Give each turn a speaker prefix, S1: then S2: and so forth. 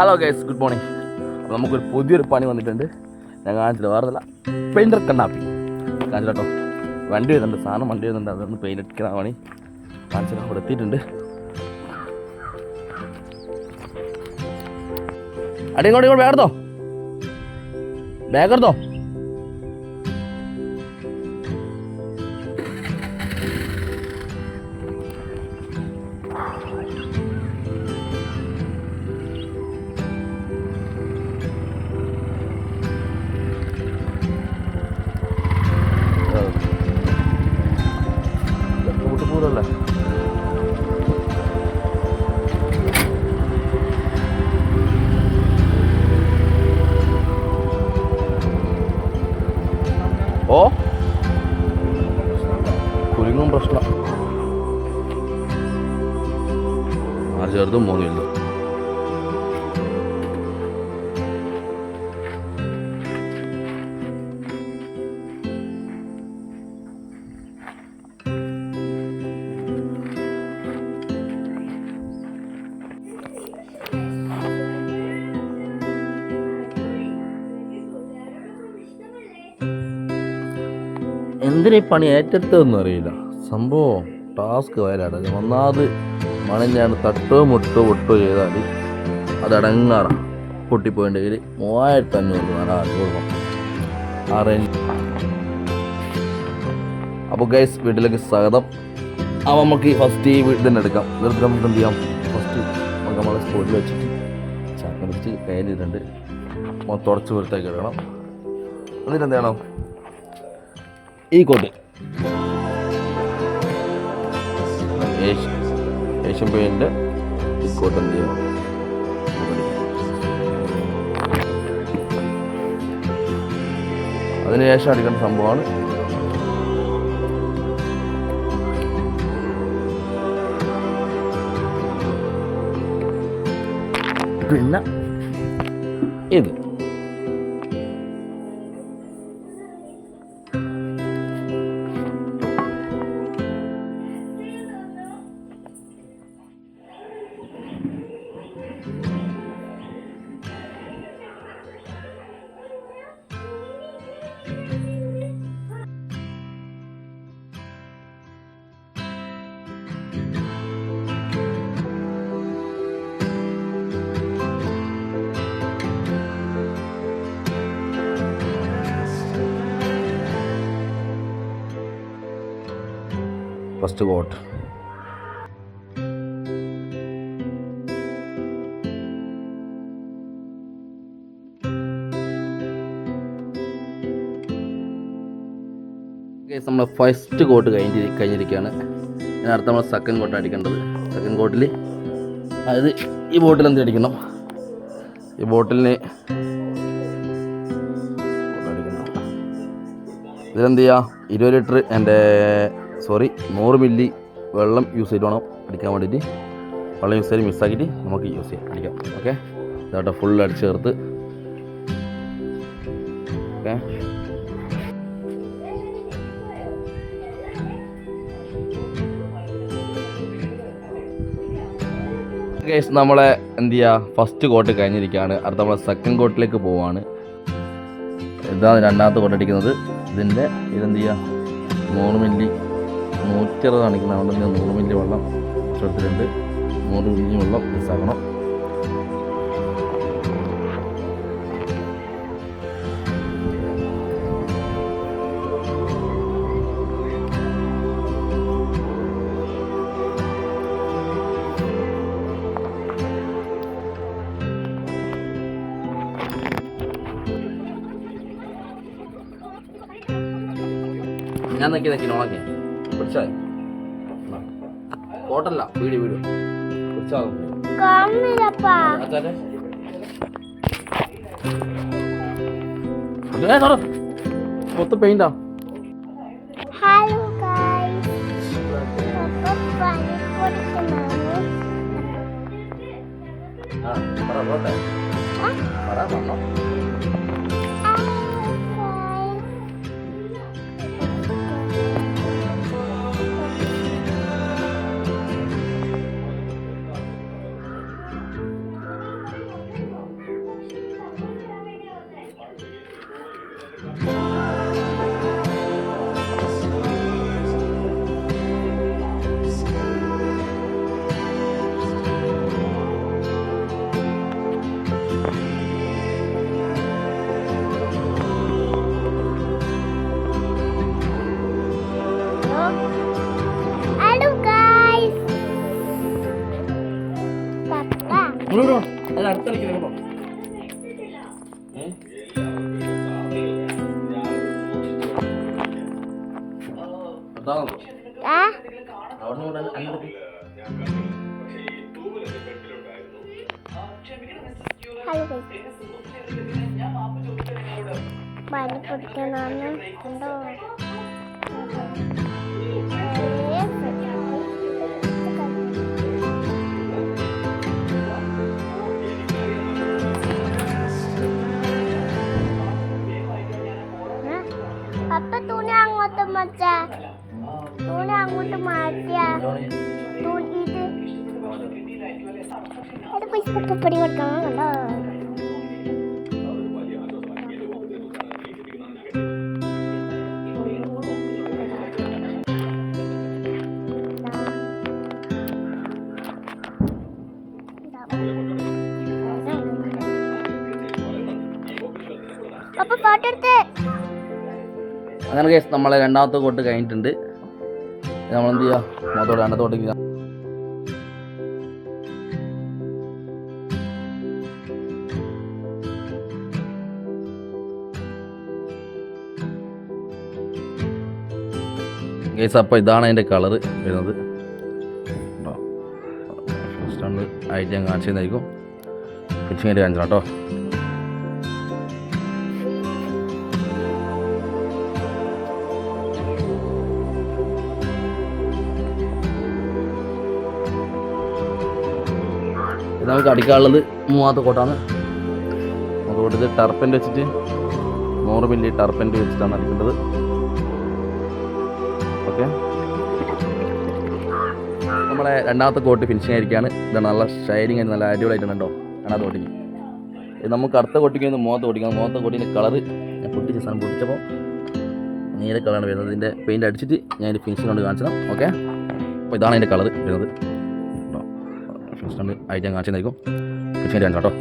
S1: Hello guys, good morning. അപ്പോൾ നമുക്കൊരു പുതിയൊരു പണി വന്നിട്ടുണ്ട്. ഞാൻ കാണിച്ചില്ല, വേറെല്ല പെയിൻറ്റർ കണ്ണാപ്പി കാണിച്ചില്ല കേട്ടോ. വണ്ടി വരുന്നുണ്ട്, സാധനം വണ്ടി വരുന്നുണ്ട്, അതൊന്ന് പെയിൻ്റ് അടിക്കുന്ന പണി കാണിച്ചില്ല. അവിടെ എത്തിയിട്ടുണ്ട്. ഇങ്ങോട്ട് ബാഗെടുത്തോ, ബാഗെടുത്തോ. കൂട്ടപ്പൂരല്ലേ ഓ കുരുങ്ങും പ്രശ്നം. ആ ചെറുതും മൂന്നില്ല. എന്തിനീ പണി ഏറ്റെടുത്തതെന്നും അറിയില്ല. സംഭവം ടാസ്ക് വയലാണ്. ഒന്നാമത് മണിഞ്ഞാണ് തട്ടോ മുട്ടോ പൊട്ടോ ചെയ്താൽ അതടങ്ങാറാണ്. പൊട്ടിപ്പോയിൻ്റെ 3500 കൊടുക്കണം അറേഞ്ച്. അപ്പോൾ ഗൈസ്, വീട്ടിലേക്ക് സ്വാഗതം. അപ്പോൾ നമുക്ക് ഫസ്റ്റ് ഈ വീട്ടിൽ തന്നെ എടുക്കാം. ഇതെടുത്ത് നമുക്ക് എന്ത് ചെയ്യാം, ഫസ്റ്റ് നമുക്ക് നമ്മളെ സ്പോട്ടിൽ വെച്ചിട്ട് ചാക്കൻ വെച്ച് കയ്യിലിട്ടുണ്ട് തുടച്ച് വൃത്തിയാക്കി എടുക്കണം. എന്നിട്ട് എന്ത് ചെയ്യണം, ഈ കോട്ട് ഏഷ്യൻ പെയിൻ്റ് ഈ കോട്ട് എന്ത് ചെയ്യണം, അതിനുശേഷം അടിക്കേണ്ട സംഭവമാണ് പിന്നെ ഇത്. ഫസ്റ്റ് കോട്ട് നമ്മൾ ഫസ്റ്റ് കോട്ട് കഴിഞ്ഞിരിക്കുകയാണ്. ഞാൻ അടുത്ത നമ്മൾ സെക്കൻഡ് കോട്ട് അടിക്കേണ്ടത്. സെക്കൻഡ് കോട്ടിൽ അതായത് ഈ ബോട്ടിൽ എന്ത് അടിക്കണം, ഈ ബോട്ടിലിന് ഇതിലെന്ത് ചെയ്യുക, 20 ലിറ്റർ 100 മില്ലി വെള്ളം യൂസ് ചെയ്ത് വേണം അടിക്കാൻ വേണ്ടിയിട്ട്. വെള്ളം യൂസ് ചെയ്ത് മിക്സാക്കിയിട്ട് നമുക്ക് യൂസ് ചെയ്യാം, അടിക്കാം. ഓക്കെ, ഇതാട്ടെ ഫുൾ അടിച്ച് ചേർത്ത്. ഓക്കെ, ഗൈസ്, നമ്മളെ എന്ത് ചെയ്യുക, ഫസ്റ്റ് കോട്ട് കഴിഞ്ഞിരിക്കുകയാണ്. അടുത്ത നമ്മളെ സെക്കൻഡ് കോട്ടിലേക്ക് പോവുകയാണ്. ഇതാണ് രണ്ടാമത്തെ കോട്ട് അടിക്കുന്നത്. ഇതിൻ്റെ ഇതെന്ത് ചെയ്യുക, 100 മില്ലി 160 കാണിക്കുന്ന, അതുകൊണ്ട് 100 മില്ലി വെള്ളം എടുത്തിട്ടുണ്ട്. 100 മില്ലി വെള്ളം മിക്സാക്കണം. ഞാൻ നോക്കി നോളാക്കെ പിടിച്ചാൽ കോട്ടല്ല, വീട് പിടിച്ചാൽ മൊത്തം പെയിന്റാ. പറഞ്ഞോ.
S2: പനി പൊടിക്കണമെന്ന് ഉണ്ടോ? അപ്പൊ തുണി അങ്ങോട്ട് മച്ചാ, തുണി അങ്ങോട്ട് മാറ്റിയാ ഇത് പൈസപ്പൊടി കൊടുക്കണം കണ്ടോ. അപ്പൊ ഫോട്ടോ എടുത്തേ.
S1: അങ്ങനെ കേസ് നമ്മളെ രണ്ടാമത്തെ കോട്ട് കഴിഞ്ഞിട്ടുണ്ട്. നമ്മളെന്ത് ചെയ്യുക, മുഖത്തോട്ട് രണ്ടാമത്തോട്ടേക്ക് കേസ്. അപ്പോൾ ഇതാണ് അതിൻ്റെ കളറ് വരുന്നത് കേട്ടോ. ഫസ്റ്റ് ആണ് ആയിട്ട് ഞാൻ കാണിച്ചു തന്നായിരിക്കും. ഫിറ്റിംഗ് ആയിട്ട് കാണിച്ചു കേട്ടോ. ഇത് നമുക്ക് അടിക്കാനുള്ളത് മൂന്നാമത്തെ കോട്ടാണ്. അതുകൊണ്ട് ഇത് ടർപ്പൻ്റ് വെച്ചിട്ട് 100 മില്ലി ടർപ്പൻ്റ് വെച്ചിട്ടാണ് അടിക്കേണ്ടത്. ഓക്കെ, നമ്മളെ രണ്ടാമത്തെ കോട്ട് ഫിനിഷിങ് ആയിരിക്കുകയാണ്. ഇതാണ് നല്ല ഷൈനിങ് ആയിട്ട് നല്ല അടിപൊളിയായിട്ടുണ്ട് കേട്ടോ. രണ്ടാമത്തെ കോട്ടിങ് ഇത് നമുക്ക് അടുത്ത കോട്ടിങ് മുഖത്ത് കോട്ടിക്കണം. മുഖത്തെ കോട്ടിൻ്റെ കളറ് ഞാൻ പൊട്ടിച്ച സാധനം പൊട്ടിച്ചപ്പോൾ നീല കളറാണ് വരുന്നത്. ഇതിൻ്റെ പെയിൻറ്റ് അടിച്ചിട്ട് ഞാൻ ഇതിൻ്റെ ഫിനിഷിങ് കൊണ്ട് കാണിച്ചതാണ്. ഓക്കെ, അപ്പോൾ ഇതാണ് അതിൻ്റെ കളറ് വരുന്നത് കേട്ടോ. ഫസ്റ്റ് ആയിട്ട് ഞാൻ കാണിച്ചു തന്നായിരിക്കും. ഫിനിഷിങ് കാണിച്ചു കേട്ടോ.